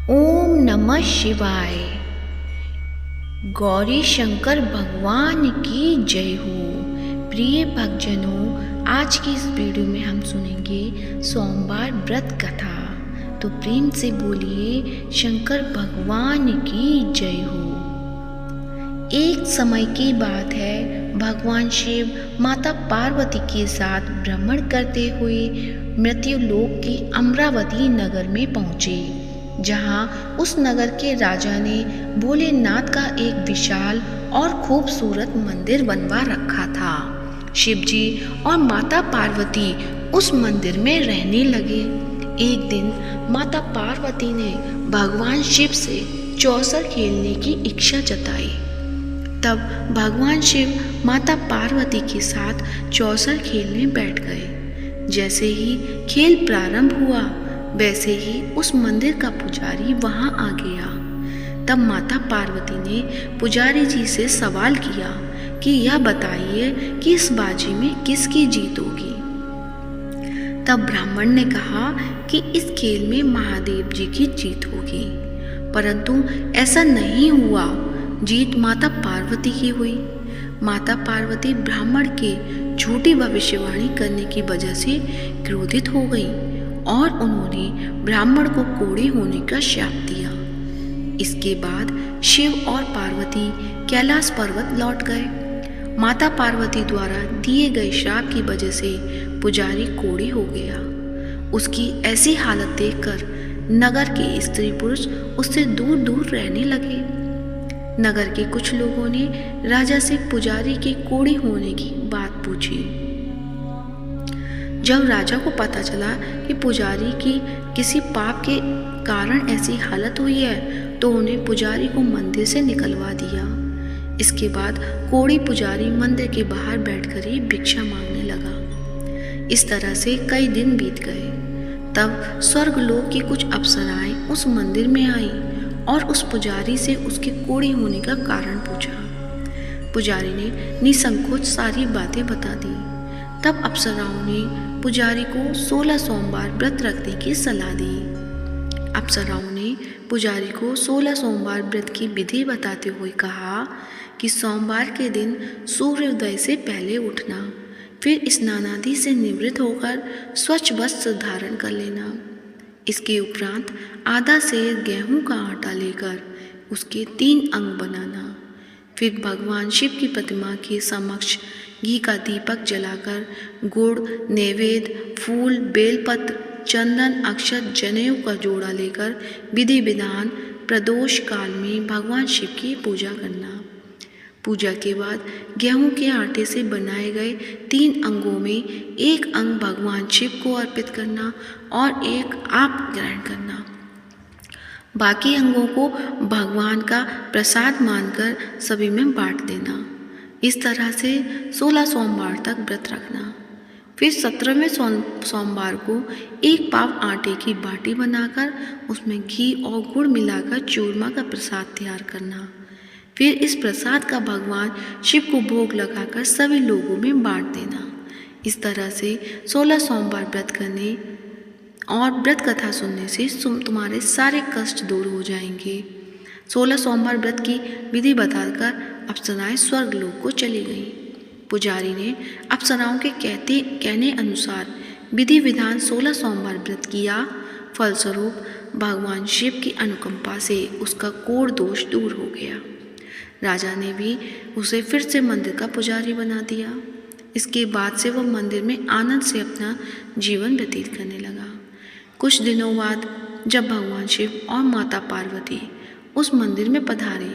ओम नमः शिवाय। गौरी शंकर भगवान की जय हो। प्रिय भक्तजनों, आज की इस वीडियो में हम सुनेंगे सोमवार व्रत कथा। तो प्रेम से बोलिए शंकर भगवान की जय हो। एक समय की बात है, भगवान शिव माता पार्वती के साथ भ्रमण करते हुए मृत्युलोक के अमरावती नगर में पहुँचे, जहाँ उस नगर के राजा ने भोलेनाथ का एक विशाल और खूबसूरत मंदिर बनवा रखा था। शिवजी और माता पार्वती उस मंदिर में रहने लगे। एक दिन माता पार्वती ने भगवान शिव से चौसर खेलने की इच्छा जताई। तब भगवान शिव माता पार्वती के साथ चौसर खेलने बैठ गए। जैसे ही खेल प्रारंभ हुआ, वैसे ही उस मंदिर का पुजारी वहां आ गया। तब माता पार्वती ने पुजारी जी से सवाल किया कि यह बताइए कि इस बाजी में किसकी जीत होगी। तब ब्राह्मण ने कहा कि इस खेल में महादेव जी की जीत होगी, परंतु ऐसा नहीं हुआ। जीत माता पार्वती की हुई। माता पार्वती ब्राह्मण के झूठी भविष्यवाणी करने की वजह से क्रोधित हो गई और उन्होंने ब्राह्मण को कोढ़े होने का श्राप दिया। इसके बाद शिव और पार्वती कैलाश पर्वत लौट गए। माता पार्वती द्वारा दिए गए श्राप की वजह से पुजारी कोढ़े हो गया। उसकी ऐसी हालत देखकर नगर के स्त्री पुरुष उससे दूर दूर रहने लगे। नगर के कुछ लोगों ने राजा से पुजारी के कोढ़े होने की बात पूछी। जब राजा को पता चला कि पुजारी की किसी पाप के कारण ऐसी हालत हुई है, तो उन्हें पुजारी को मंदिर से निकलवा दिया। इसके बाद कोढ़ी पुजारी मंदिर के बाहर बैठकर ही भिक्षा मांगने लगा। इस तरह से कई दिन बीत गए। तब स्वर्गलोक की कुछ अप्सराएं उस मंदिर में आईं और उस पुजारी से उसके कोढ़े होने का कारण पूछा। पुजारी ने निसंकोच सारी बातें बता दी। तब अप्सराओं ने पुजारी को 16 सोमवार व्रत रखने की सलाह दी। अप्सराओं ने पुजारी को 16 सोमवार व्रत की विधि बताते हुए कहा कि सोमवार के दिन सूर्योदय से पहले उठना, फिर स्नान आदि से निवृत्त होकर स्वच्छ वस्त्र धारण कर लेना। इसके उपरांत आधा सेर गेहूं का आटा लेकर उसके 3 अंग बनाना। फिर भगवान शिव की प्रतिमा के समक्ष घी का दीपक जलाकर गुड़, नैवेद्य, फूल, बेलपत्र, चंदन, अक्षत, जनेऊ का जोड़ा लेकर विधि विधान प्रदोष काल में भगवान शिव की पूजा करना। पूजा के बाद गेहूं के आटे से बनाए गए 3 अंगों में एक अंग भगवान शिव को अर्पित करना और एक आप ग्रहण करना। बाकी अंगों को भगवान का प्रसाद मानकर सभी में बांट देना। इस तरह से 16 सोमवार तक व्रत रखना। फिर 17वें सोमवार को एक पाव आटे की बाटी बनाकर उसमें घी और गुड़ मिलाकर चूरमा का प्रसाद तैयार करना। फिर इस प्रसाद का भगवान शिव को भोग लगाकर सभी लोगों में बांट देना। इस तरह से 16 सोमवार व्रत करने और व्रत कथा सुनने से तुम्हारे सारे कष्ट दूर हो जाएंगे। 16 सोमवार व्रत की विधि बताकर अप्सराएं स्वर्गलोक को चली गईं। पुजारी ने अप्सराओं के कहने अनुसार विधि विधान 16 सोमवार व्रत किया। फलस्वरूप भगवान शिव की अनुकंपा से उसका कोढ़ दोष दूर हो गया। राजा ने भी उसे फिर से मंदिर का पुजारी बना दिया। इसके बाद से वह मंदिर में आनंद से अपना जीवन व्यतीत करने लगा। कुछ दिनों बाद जब भगवान शिव और माता पार्वती उस मंदिर में पधारे,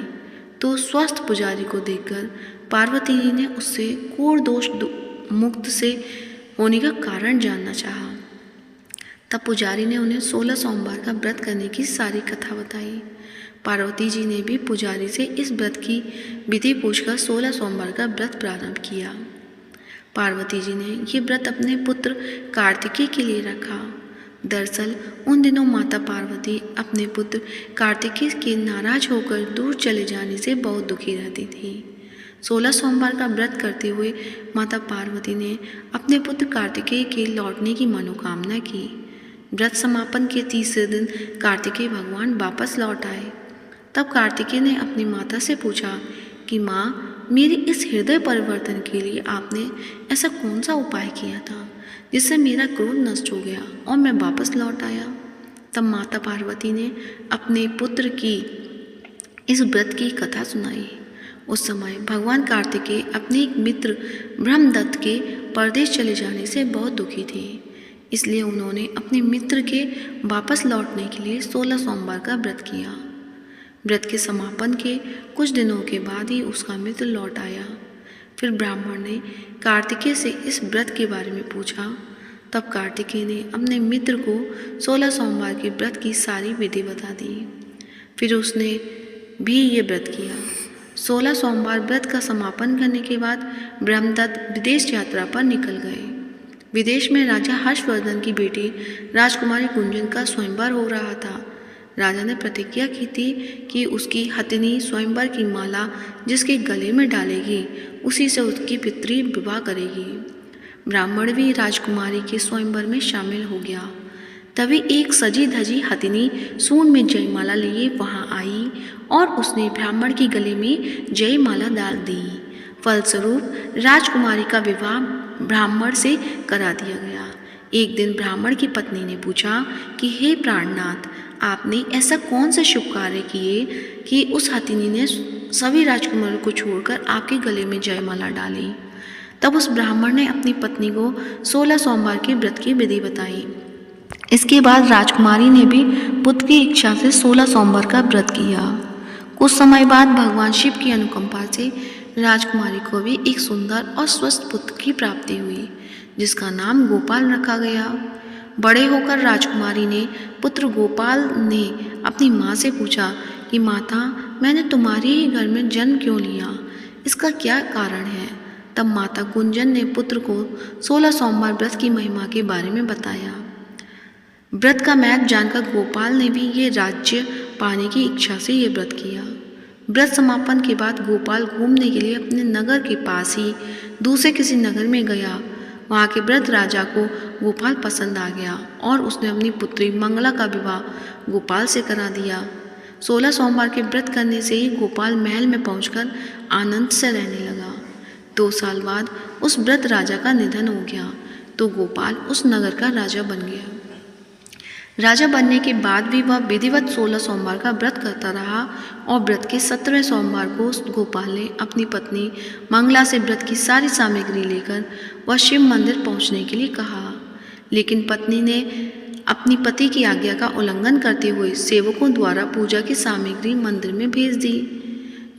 तो स्वस्थ पुजारी को देखकर पार्वती जी ने उससे कोढ़ दोष मुक्त से होने का कारण जानना चाहा। तब पुजारी ने उन्हें 16 सोमवार का व्रत करने की सारी कथा बताई। पार्वती जी ने भी पुजारी से इस व्रत की विधि पूछकर 16 सोमवार का व्रत प्रारंभ किया। पार्वती जी ने ये व्रत अपने पुत्र कार्तिकेय के लिए रखा। दरअसल उन दिनों माता पार्वती अपने पुत्र कार्तिकेय के नाराज होकर दूर चले जाने से बहुत दुखी रहती थी। 16 सोमवार का व्रत करते हुए माता पार्वती ने अपने पुत्र कार्तिकेय के लौटने की मनोकामना की। व्रत समापन के तीसरे दिन कार्तिकेय भगवान वापस लौट आए। तब कार्तिकेय ने अपनी माता से पूछा कि माँ, मेरे इस हृदय परिवर्तन के लिए आपने ऐसा कौन सा उपाय किया था जिससे मेरा क्रोध नष्ट हो गया और मैं वापस लौट आया। तब माता पार्वती ने अपने पुत्र की इस व्रत की कथा सुनाई। उस समय भगवान कार्तिकेय अपने एक मित्र ब्रह्मदत्त के परदेश चले जाने से बहुत दुखी थे। इसलिए उन्होंने अपने मित्र के वापस लौटने के लिए 16 सोमवार का व्रत किया। व्रत के समापन के कुछ दिनों के बाद ही उसका मित्र लौट आया। फिर ब्राह्मण ने कार्तिकेय से इस व्रत के बारे में पूछा। तब कार्तिकेय ने अपने मित्र को 16 सोमवार के व्रत की सारी विधि बता दी। फिर उसने भी ये व्रत किया। 16 सोमवार व्रत का समापन करने के बाद ब्रह्मदत्त विदेश यात्रा पर निकल गए। विदेश में राजा हर्षवर्धन की बेटी राजकुमारी गुंजन का स्वयंवर हो रहा था। राजा ने प्रतिज्ञा की थी कि उसकी हथिनी स्वयंवर की माला जिसके गले में डालेगी उसी से उसकी पितृ विवाह करेगी। ब्राह्मण भी राजकुमारी के स्वयंवर में शामिल हो गया। तभी एक सजी धजी हथिनी सूंड में जयमाला लिए वहां आई और उसने ब्राह्मण के गले में जयमाला डाल दी। फलस्वरूप राजकुमारी का विवाह ब्राह्मण से करा दिया गया। एक दिन ब्राह्मण की पत्नी ने पूछा कि हे प्राणनाथ, आपने ऐसा कौन सा शुभ कार्य किए कि उस हथिनी ने सभी राजकुमारों को छोड़कर आपके गले में जयमाला डाली। तब उस ब्राह्मण ने अपनी पत्नी को 16 सोमवार के व्रत की विधि बताई। इसके बाद राजकुमारी ने भी पुत्र की इच्छा से 16 सोमवार का व्रत किया। कुछ समय बाद भगवान शिव की अनुकंपा से राजकुमारी को भी एक सुंदर और स्वस्थ पुत्र की प्राप्ति हुई, जिसका नाम गोपाल रखा गया। बड़े होकर राजकुमारी ने पुत्र गोपाल ने अपनी माँ से पूछा कि माता, मैंने तुम्हारे ही घर में जन्म क्यों लिया, इसका क्या कारण है। तब माता गुंजन ने पुत्र को 16 सोमवार व्रत की महिमा के बारे में बताया। व्रत का महत्व जानकर गोपाल ने भी ये राज्य पाने की इच्छा से ये व्रत किया। व्रत समापन के बाद गोपाल घूमने के लिए अपने नगर के पास ही दूसरे किसी नगर में गया। वहाँ के वृद्ध राजा को गोपाल पसंद आ गया और उसने अपनी पुत्री मंगला का विवाह गोपाल से करा दिया। 16 सोमवार के व्रत करने से ही गोपाल महल में पहुंचकर आनंद से रहने लगा। 2 साल बाद उस वृद्ध राजा का निधन हो गया तो गोपाल उस नगर का राजा बन गया। राजा बनने के बाद भी वह विधिवत 16 सोमवार का व्रत करता रहा और व्रत के 17वें सोमवार को गोपाल ने अपनी पत्नी मंगला से व्रत की सारी सामग्री लेकर वह शिव मंदिर पहुंचने के लिए कहा। लेकिन पत्नी ने अपनी पति की आज्ञा का उल्लंघन करते हुए सेवकों द्वारा पूजा की सामग्री मंदिर में भेज दी।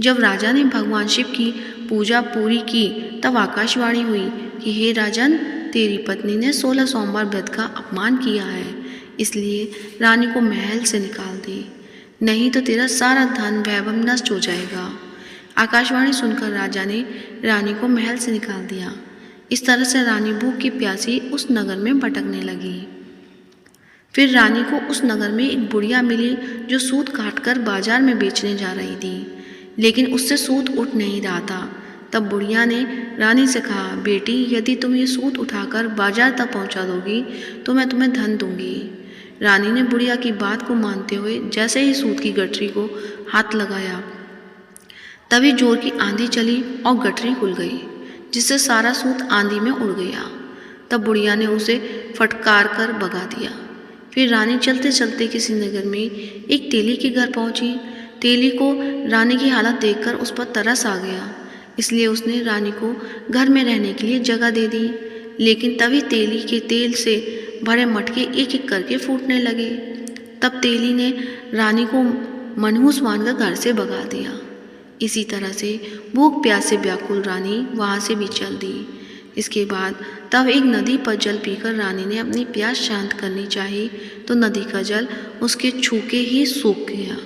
जब राजा ने भगवान शिव की पूजा पूरी की तब आकाशवाणी हुई कि हे राजन, तेरी पत्नी ने 16 सोमवार व्रत का अपमान किया है, इसलिए रानी को महल से निकाल दे, नहीं तो तेरा सारा धन वैभव नष्ट हो जाएगा। आकाशवाणी सुनकर राजा ने रानी को महल से निकाल दिया। इस तरह से रानी भूख की प्यासी उस नगर में भटकने लगी। फिर रानी को उस नगर में एक बुढ़िया मिली जो सूत काटकर बाजार में बेचने जा रही थी, लेकिन उससे सूत उठ नहीं रहा था। तब बुढ़िया ने रानी से कहा, बेटी, यदि तुम ये सूत उठाकर बाजार तक पहुंचा दोगी तो मैं तुम्हें धन दूंगी। रानी ने बुढ़िया की बात को मानते हुए जैसे ही सूत की गठरी को हाथ लगाया तभी जोर की आंधी चली और गठरी खुल गई, जिससे सारा सूत आंधी में उड़ गया। तब बुढ़िया ने उसे फटकार कर भगा दिया। फिर रानी चलते चलते किसी नगर में एक तेली के घर पहुंची। तेली को रानी की हालत देखकर उस पर तरस आ गया, इसलिए उसने रानी को घर में रहने के लिए जगह दे दी। लेकिन तभी तेली के तेल से भरे मटके एक एक करके फूटने लगे। तब तेली ने रानी को मनहूस मानकर घर से भगा दिया। इसी तरह से भूख प्यास से व्याकुल रानी वहाँ से भी चल दी। इसके बाद तब एक नदी पर जल पीकर रानी ने अपनी प्यास शांत करनी चाहिए तो नदी का जल उसके छूके ही सूख गया।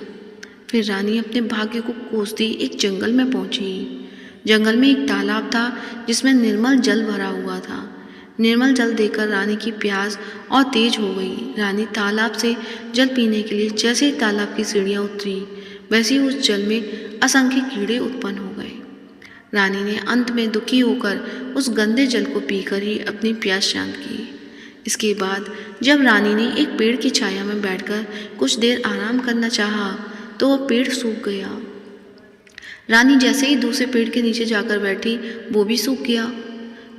फिर रानी अपने भाग्य को कोसती एक जंगल में पहुंची। जंगल में एक तालाब था जिसमें निर्मल जल भरा हुआ था। निर्मल जल देखकर रानी की प्यास और तेज हो गई। रानी तालाब से जल पीने के लिए जैसे ही तालाब की सीढ़ियाँ उतरी वैसे ही उस जल में असंख्य कीड़े उत्पन्न हो गए। रानी ने अंत में दुखी होकर उस गंदे जल को पीकर ही अपनी प्यास शांत की। इसके बाद जब रानी ने एक पेड़ की छाया में बैठकर कुछ देर आराम करना चाहा तो वह पेड़ सूख गया। रानी जैसे ही दूसरे पेड़ के नीचे जाकर बैठी, वो भी सूख गया।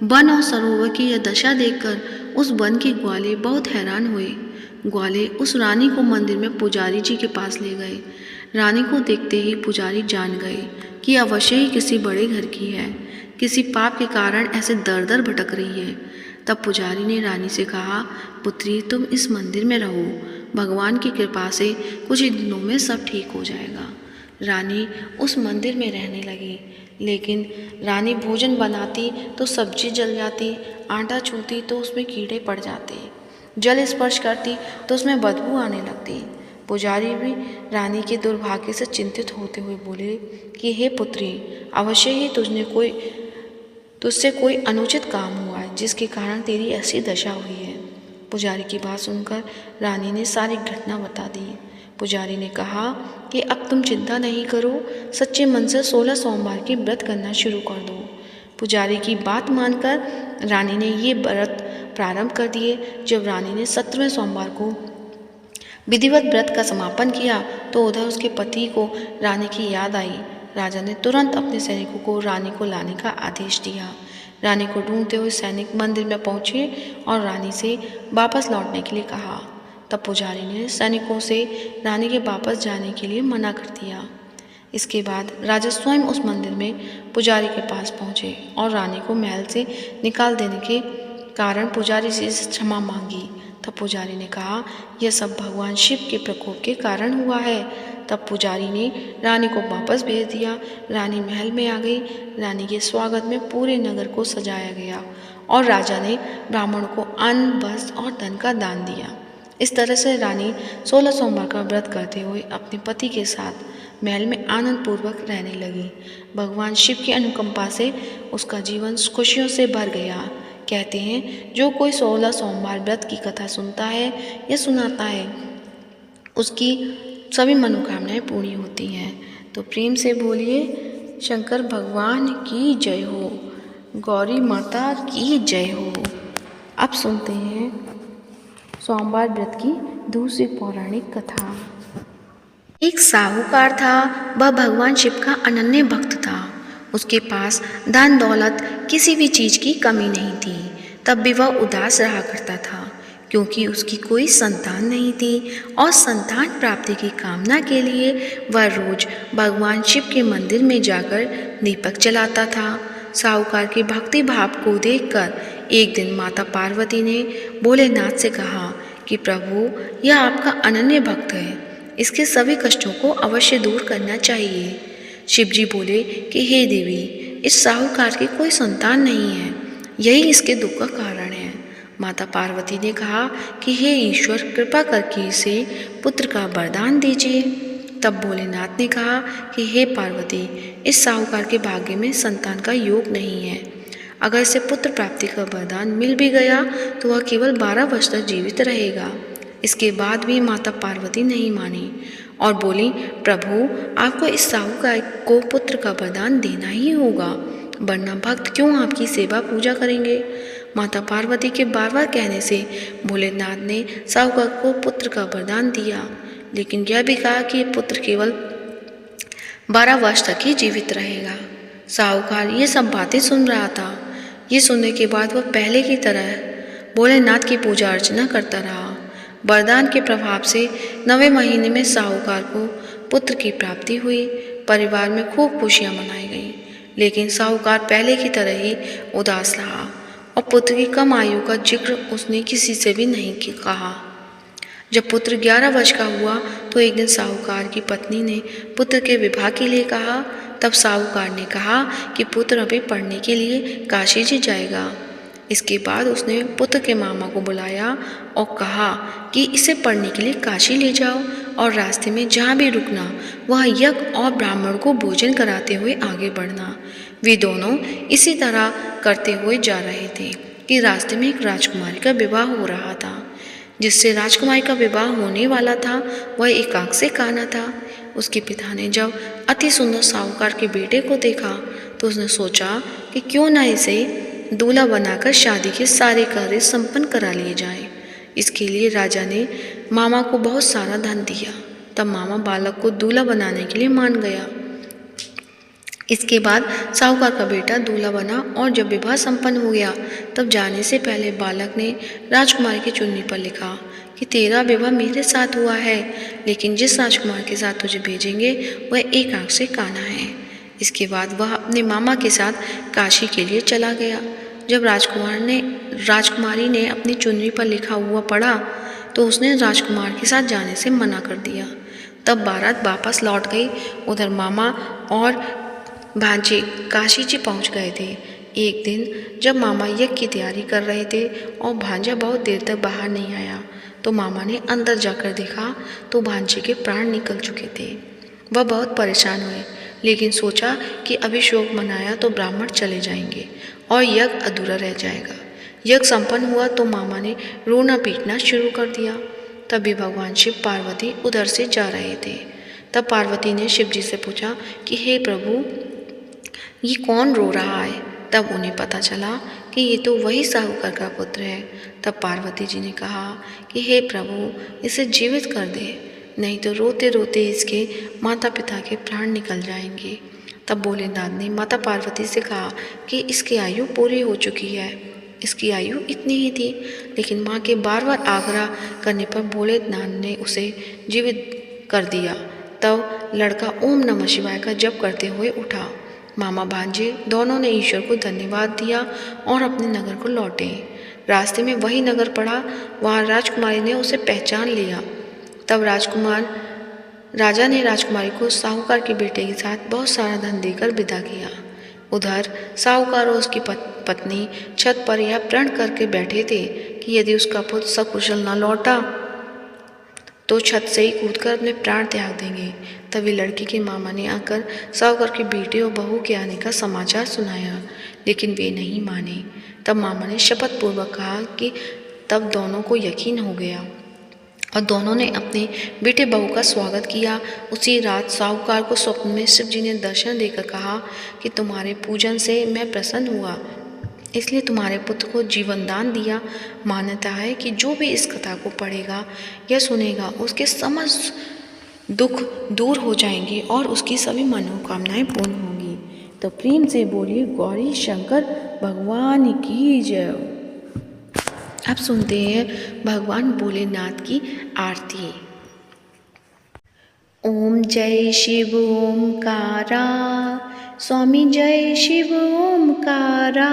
वन और सरोवर की यह दशा देखकर उस वन के ग्वाले बहुत हैरान हुए। ग्वाले उस रानी को मंदिर में पुजारी जी के पास ले गए। रानी को देखते ही पुजारी जान गए कि अवश्य ही किसी बड़े घर की है, किसी पाप के कारण ऐसे दर दर भटक रही है। तब पुजारी ने रानी से कहा, पुत्री तुम इस मंदिर में रहो, भगवान की कृपा से कुछ ही दिनों में सब ठीक हो जाएगा। रानी उस मंदिर में रहने लगी, लेकिन रानी भोजन बनाती तो सब्जी जल जाती, आटा छूती तो उसमें कीड़े पड़ जाते, जल स्पर्श करती तो उसमें बदबू आने लगती। पुजारी भी रानी के दुर्भाग्य से चिंतित होते हुए बोले कि हे पुत्री, अवश्य ही तुझसे कोई अनुचित काम हुआ है जिसके कारण तेरी ऐसी दशा हुई है। पुजारी की बात सुनकर रानी ने सारी घटना बता दी। पुजारी ने कहा कि अब तुम चिंता नहीं करो, सच्चे मन से 16 सोमवार की व्रत करना शुरू कर दो। पुजारी की बात मानकर रानी ने ये व्रत प्रारंभ कर दिए। जब रानी ने 17वें सोमवार को विधिवत व्रत का समापन किया तो उधर उसके पति को रानी की याद आई। राजा ने तुरंत अपने सैनिकों को रानी को लाने का आदेश दिया। रानी को ढूंढते हुए सैनिक मंदिर में पहुंचे और रानी से वापस लौटने के लिए कहा। तब पुजारी ने सैनिकों से रानी के वापस जाने के लिए मना कर दिया। इसके बाद राजा स्वयं उस मंदिर में पुजारी के पास पहुंचे और रानी को महल से निकाल देने के कारण पुजारी से क्षमा मांगी। तब पुजारी ने कहा, यह सब भगवान शिव के प्रकोप के कारण हुआ है। तब पुजारी ने रानी को वापस भेज दिया। रानी महल में आ गई। रानी के स्वागत में पूरे नगर को सजाया गया और राजा ने ब्राह्मण को अन्न, वस्त्र और धन का दान दिया। इस तरह से रानी 16 सोमवार का व्रत करते हुए अपने पति के साथ महल में आनंद पूर्वक रहने लगी। भगवान शिव की अनुकंपा से उसका जीवन खुशियों से भर गया। कहते हैं, जो कोई 16 सोमवार व्रत की कथा सुनता है या सुनाता है, उसकी सभी मनोकामनाएं पूरी होती हैं। तो प्रेम से बोलिए, शंकर भगवान की जय हो, गौरी माता की जय हो। अब सुनते हैं सोमवार व्रत की दूसरी पौराणिक कथा। एक साहूकार था। वह भगवान शिव का अनन्य भक्त था। उसके पास धन दौलत किसी भी चीज़ की कमी नहीं थी। तब भी वह उदास रहा करता था, क्योंकि उसकी कोई संतान नहीं थी और संतान प्राप्ति की कामना के लिए वह रोज भगवान शिव के मंदिर में जाकर दीपक जलाता था। साहूकार के भक्ति भाव को देखकर एक दिन माता पार्वती ने भोलेनाथ से कहा कि प्रभु, यह आपका अनन्य भक्त है, इसके सभी कष्टों को अवश्य दूर करना चाहिए। शिव जी बोले कि हे देवी, इस साहूकार की कोई संतान नहीं है, यही इसके दुख का कारण है। माता पार्वती ने कहा कि हे ईश्वर, कृपा करके इसे पुत्र का वरदान दीजिए। तब भोलेनाथ ने कहा कि हे पार्वती, इस साहूकार के भाग्य में संतान का योग नहीं है। अगर इसे पुत्र प्राप्ति का वरदान मिल भी गया तो वह केवल 12 वर्ष तक जीवित रहेगा। इसके बाद भी माता पार्वती नहीं मानी और बोली, प्रभु, आपको इस साहूकार को पुत्र का वरदान देना ही होगा, वरना भक्त क्यों आपकी सेवा पूजा करेंगे। माता पार्वती के बार बार कहने से भोलेनाथ ने साहूकार को पुत्र का वरदान दिया, लेकिन यह भी कहा कि पुत्र केवल 12 वर्ष तक ही जीवित रहेगा। साहूकार ये सब बातें सुन रहा था। ये सुनने के बाद वह पहले की तरह भोलेनाथ की पूजा अर्चना करता रहा। वरदान के प्रभाव से 9वें महीने में साहूकार को पुत्र की प्राप्ति हुई। परिवार में खूब खुशियां मनाई गईं, लेकिन साहूकार पहले की तरह ही उदास रहा और पुत्र की कम आयु का जिक्र उसने किसी से भी नहीं कहा। जब पुत्र 11 वर्ष का हुआ तो एक दिन साहूकार की पत्नी ने पुत्र के विवाह के लिए कहा। तब साहूकार ने कहा कि पुत्र अभी पढ़ने के लिए काशी जी जाएगा। इसके बाद उसने पुत्र के मामा को बुलाया और कहा कि इसे पढ़ने के लिए काशी ले जाओ और रास्ते में जहाँ भी रुकना वह यज्ञ और ब्राह्मण को भोजन कराते हुए आगे बढ़ना। वे दोनों इसी तरह करते हुए जा रहे थे कि रास्ते में एक राजकुमारी का विवाह हो रहा था। जिससे राजकुमारी का विवाह होने वाला था वह एक आंख से काना था। उसके पिता ने जब अति सुंदर साहूकार के बेटे को देखा तो उसने सोचा कि क्यों न इसे दूल्हा बनाकर शादी के सारे कार्य संपन्न करा लिए जाएं। इसके लिए राजा ने मामा को बहुत सारा धन दिया। तब मामा बालक को दूल्हा बनाने के लिए मान गया। इसके बाद साहूकार का बेटा दूल्हा बना और जब विवाह संपन्न हो गया तब जाने से पहले बालक ने राजकुमारी की चुन्नी पर लिखा कि तेरा विवाह मेरे साथ हुआ है, लेकिन जिस राजकुमार के साथ तुझे भेजेंगे वह एक आंख से काना है। इसके बाद वह अपने मामा के साथ काशी के लिए चला गया। जब राजकुमारी ने अपनी चुन्नी पर लिखा हुआ पढ़ा तो उसने राजकुमार के साथ जाने से मना कर दिया। तब बारात वापस लौट गई। उधर मामा और भांजे काशी जी पहुंच गए थे। एक दिन जब मामा यज्ञ की तैयारी कर रहे थे और भांजा बहुत देर तक बाहर नहीं आया तो मामा ने अंदर जाकर देखा तो भांजे के प्राण निकल चुके थे। वह बहुत परेशान हुए, लेकिन सोचा कि अभी शोक मनाया तो ब्राह्मण चले जाएंगे और यज्ञ अधूरा रह जाएगा। यज्ञ संपन्न हुआ तो मामा ने रोना पीटना शुरू कर दिया। तभी भगवान शिव पार्वती उधर से जा रहे थे। तब पार्वती ने शिव जी से पूछा कि हे प्रभु, ये कौन रो रहा है? तब उन्हें पता चला कि ये तो वही साहूकार का पुत्र है। तब पार्वती जी ने कहा कि हे प्रभु, इसे जीवित कर दे, नहीं तो रोते रोते इसके माता पिता के प्राण निकल जाएंगे। तब भोलेनाथ ने माता पार्वती से कहा कि इसकी आयु पूरी हो चुकी है। इसकी आयु इतनी ही थी, लेकिन माँ के बार बार आग्रह करने पर भोलेनाथ ने उसे जीवित कर दिया। तब लड़का ओम नमः शिवाय का जप करते हुए उठा। मामा भांजे दोनों ने ईश्वर को धन्यवाद दिया और अपने नगर को लौटे। रास्ते में वही नगर पड़ा, वहाँ राजकुमारी ने उसे पहचान लिया। तब राजा ने राजकुमारी को साहूकार के बेटे के साथ बहुत सारा धन देकर विदा किया। उधर साहूकार और उसकी पत्नी छत पर यह प्रण करके बैठे थे कि यदि उसका पुत्र सकुशल न लौटा तो छत से ही कूदकर अपने प्राण त्याग देंगे। तभी लड़की के मामा ने आकर साहूकार के बेटे और बहू के आने का समाचार सुनाया, लेकिन वे नहीं माने। तब मामा ने शपथ पूर्वक कहा कि तब दोनों को यकीन हो गया और दोनों ने अपने बेटे बहू का स्वागत किया। उसी रात साहूकार को स्वप्न में शिव जी ने दर्शन देकर कहा कि तुम्हारे पूजन से मैं प्रसन्न हुआ, इसलिए तुम्हारे पुत्र को जीवन दान दिया। मान्यता है कि जो भी इस कथा को पढ़ेगा या सुनेगा उसके समस्त दुख दूर हो जाएंगे और उसकी सभी मनोकामनाएं पूर्ण होंगी। तो प्रेम से बोलिए गौरी शंकर भगवान की जय। अब सुनते हैं भगवान भोलेनाथ की आरती। ओम जय शिव ओमकारा, स्वामी जय शिव ओमकारा,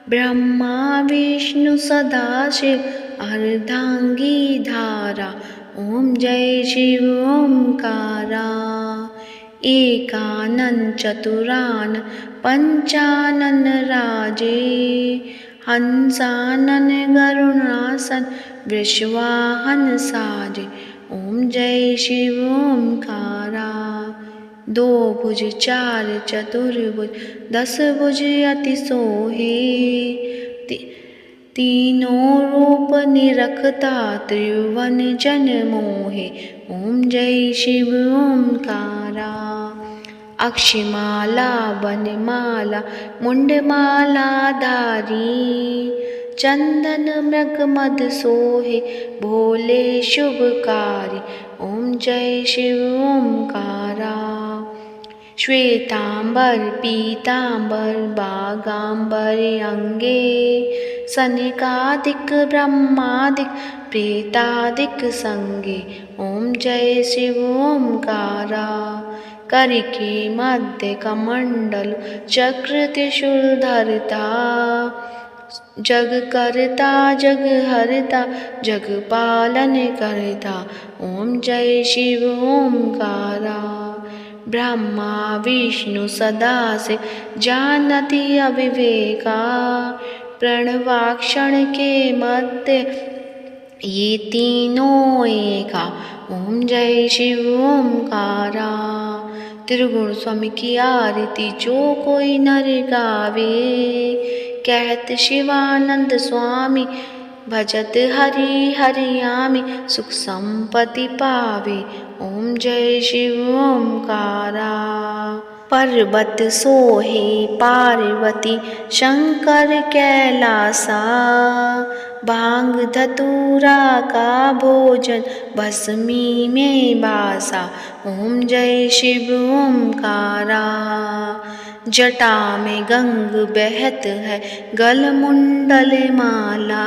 ब्रह्मा विष्णु सदाशिव अर्धांगी धारा। ओम जय शिव ओमकारा, एकानन चतुरान पंचानन राजे, हंसानन गरुणासन वृषवाहन साजे। ओम जय शिव ओमकारा, दो भुज चार चतुर्भुज 10 भुज अति सोहे, तीनों रूप निरखता त्रिभुवन जन मोहे। ओम जय शिव ओमकारा, अक्षमाला वनमाला मुंडमाला धारी, चंदन मृग मद सोहे भोले शुभकारी। ओम जय शिव ओमकारा, श्वेतांबर पीतांबर बागांबर अंगे, सनकादिक ब्रह्मादिक प्रेतादिक संगे। ओम जय शिव ओमकारा, करके मध्य कमंडल चक्र त्रिशूल धरता, जग करता जग हरता जग पालन करता। ओम जय शिव ओमकारा, ब्रह्मा विष्णु सदा से जानती अविवेका, प्रणवाक्षण के मध्य ये तीनों एका। ओम जय शिव ओमकारा, त्रिगुण स्वामी की आरती जो कोई नर गावे, कहत शिवानंद स्वामी भजत हरि हरियामी, सुख संपत्ति पावे। ओम जय शिव ओमकारा। पर्वत सोहे पार्वती शंकर कैलासा, भांग धतूरा का भोजन भस्मी में बासा। ओम जय शिव ओमकारा। जटा में गंग बहत है गल मुंडल माला,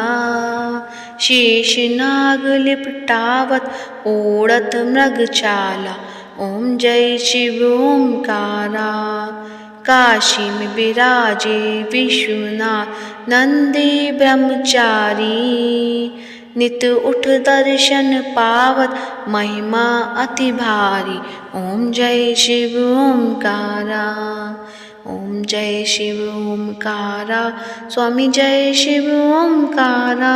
शेष नाग लिपटावत ओढ़त मृग चाला। ओम जय शिव ओमकारा। काशी में विराजे विश्वनाथ नंदी ब्रह्मचारी, नित उठ दर्शन पावत महिमा अति भारी। ओम जय शिव ओमकारा। ओम जय शिव ओमकारा। स्वामी जय शिव ओमकारा।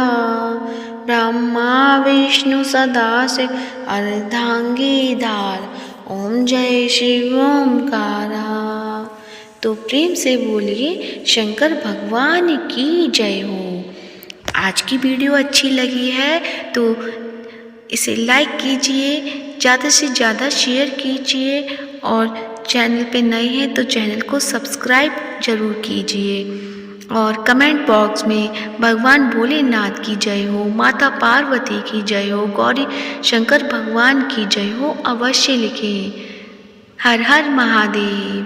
ब्रह्मा विष्णु सदा शिव अर्धांगी धार। ओम जय शिव ओमकारा। तो प्रेम से बोलिए शंकर भगवान की जय हो। आज की वीडियो अच्छी लगी है तो इसे लाइक कीजिए, ज़्यादा से ज़्यादा शेयर कीजिए और चैनल पे नए हैं तो चैनल को सब्सक्राइब जरूर कीजिए। और कमेंट बॉक्स में भगवान भोलेनाथ की जय हो, माता पार्वती की जय हो, गौरी शंकर भगवान की जय हो अवश्य लिखें। हर हर महादेव।